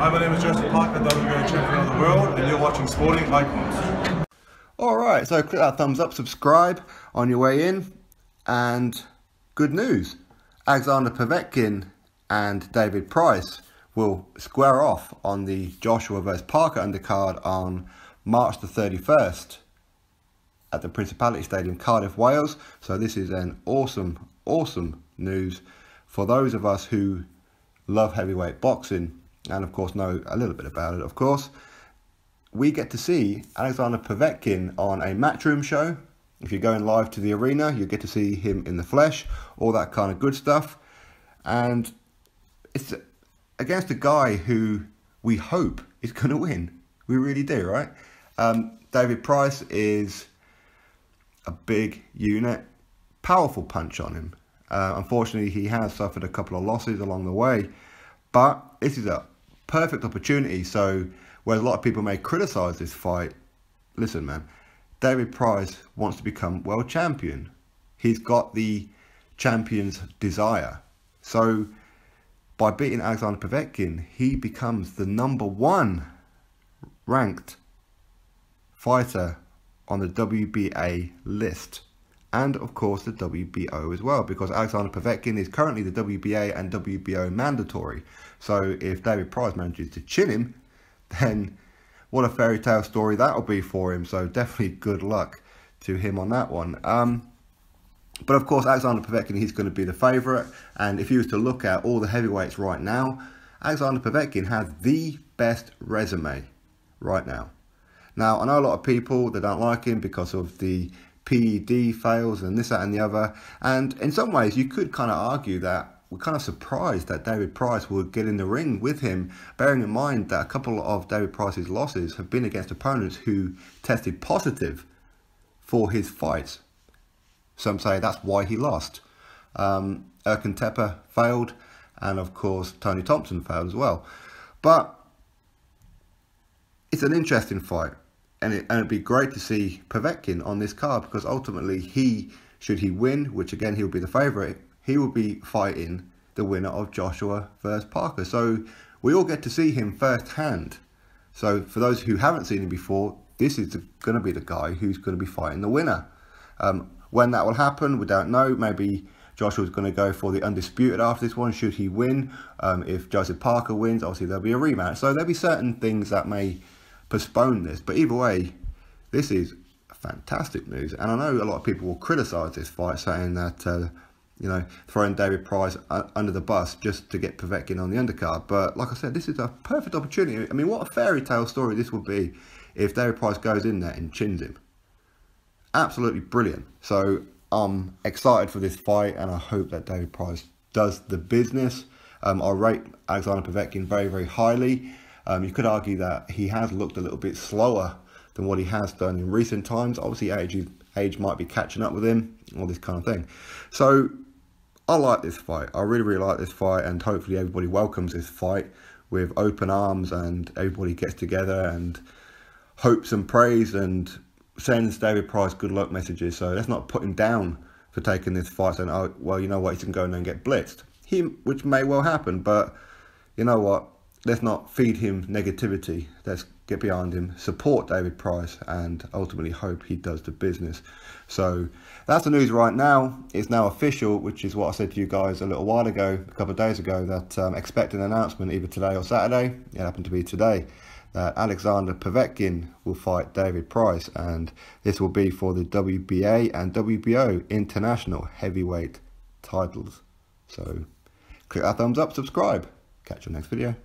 Hi, my name is Joseph Parker, WBO champion of the world, and you're watching Sporting Icons. Alright, so click that thumbs up, subscribe on your way in, and good news. Alexander Povetkin and David Price will square off on the Joshua vs Parker undercard on March the 31st at the Principality Stadium, Cardiff, Wales. So this is an awesome news for those of us who love heavyweight boxing and of course know a little bit about it. Of course, we get to see Alexander Povetkin on a Matchroom show. If you're going live to the arena, you get to see him in the flesh, all that kind of good stuff. And it's against a guy who we hope is going to win. We really do, right? David Price is a big unit, powerful punch on him. Unfortunately, he has suffered a couple of losses along the way, but this is a perfect opportunity. So where a lot of people may criticize this fight, listen, man, David Price wants to become world champion. He's got the champion's desire. So by beating Alexander Povetkin, he becomes the #1 ranked fighter on the WBA list, and of course the WBO as well, because Alexander Povetkin is currently the WBA and WBO mandatory. So if David Price manages to chin him, then what a fairy tale story that'll be for him. So definitely good luck to him on that one. But of course, Alexander Povetkin, he's going to be the favourite. And if you was to look at all the heavyweights right now, Alexander Povetkin has the best resume right now. Now, I know a lot of people that don't like him because of the PED fails and this, that and the other. And in some ways, you could kind of argue that we're kind of surprised that David Price would get in the ring with him, bearing in mind that a couple of David Price's losses have been against opponents who tested positive for his fights. Some say that's why he lost. Erkan Tepe failed, and of course Tony Thompson failed as well. But it's an interesting fight, and it'd be great to see Povetkin on this card, because ultimately should he win, which again he'll be the favourite, he will be fighting the winner of Joshua vs Parker. So we all get to see him firsthand. So for those who haven't seen him before, this is going to be the guy who's going to be fighting the winner. When that will happen, we don't know. Maybe Joshua's going to go for the undisputed after this one, should he win. If Joseph Parker wins, obviously there'll be a rematch. So there'll be certain things that may postpone this. But either way, this is fantastic news. And I know a lot of people will criticise this fight, saying that, you know, throwing David Price under the bus just to get Povetkin on the undercard. But like I said, this is a perfect opportunity. I mean, what a fairy tale story this would be if David Price goes in there and chins him. Absolutely brilliant. So I'm excited for this fight, and I hope that David Price does the business. I rate Alexander Povetkin very highly. You could argue that he has looked a little bit slower than what he has done in recent times. Obviously age might be catching up with him, all this kind of thing. So I like this fight. I really like this fight, and hopefully everybody welcomes this fight with open arms, and everybody gets together and hopes and prays and sends David Price good luck messages. So let's not put him down for taking this fight, saying, oh, well, you know what, he's going to go in there and get blitzed. Which may well happen, but you know what, let's not feed him negativity. Let's get behind him, support David Price, and ultimately hope he does the business. So that's the news right now. It's now official, which is what I said to you guys a little while ago, a couple of days ago, that expect an announcement either today or Saturday. It happened to be today, that Alexander Povetkin will fight David Price, and this will be for the WBA and WBO international heavyweight titles. So click that thumbs up, subscribe. Catch you next video.